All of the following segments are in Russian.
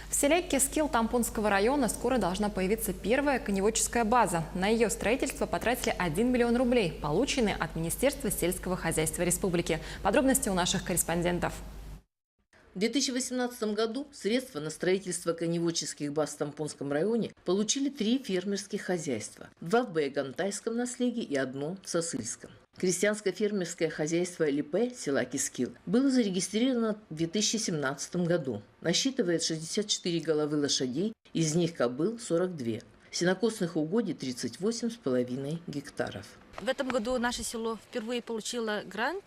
В селе Кескил Тампонского района скоро должна появиться первая коневодческая база. На ее строительство потратили 1 миллион рублей, полученные от Министерства сельского хозяйства республики. Подробности у наших корреспондентов. В 2018 году средства на строительство коневодческих баз в Тампонском районе получили 3 фермерских хозяйства. 2 в Байгантайском наследии и 1 в Сосыльском. Крестьянско-фермерское хозяйство ЛИП села Кескил было зарегистрировано в 2017 году. Насчитывает 64 головы лошадей, из них кобыл 42. Сенокосных угодий 38,5 гектаров. В этом году наше село впервые получило грант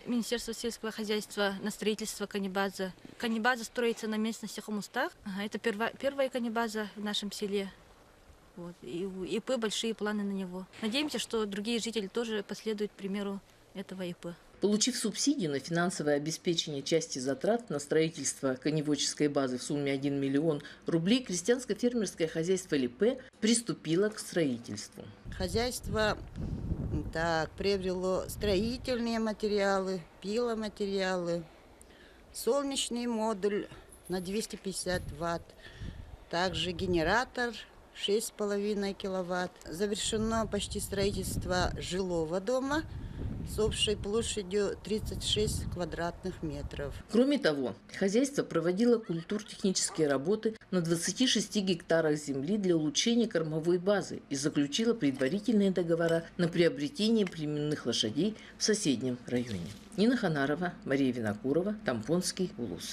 Министерства сельского хозяйства на строительство конебазы. Конебаза строится на местности Хомустах. Это первая конебаза в нашем селе. Вот. И у ИП большие планы на него. Надеемся, что другие жители тоже последуют примеру этого ИП. Получив субсидию на финансовое обеспечение части затрат на строительство коневодческой базы в сумме 1 миллион рублей, крестьянско-фермерское хозяйство ЛИП приступило к строительству. Хозяйство приобрело строительные материалы, пиломатериалы, солнечный модуль на 250 ватт, также генератор 6,5 киловатт. Завершено почти строительство жилого дома с общей площадью 36 квадратных метров. Кроме того, хозяйство проводило культурно-технические работы на 26 гектарах земли для улучшения кормовой базы и заключило предварительные договора на приобретение племенных лошадей в соседнем районе. Нина Ханарова, Мария Винокурова, Тампонский улус.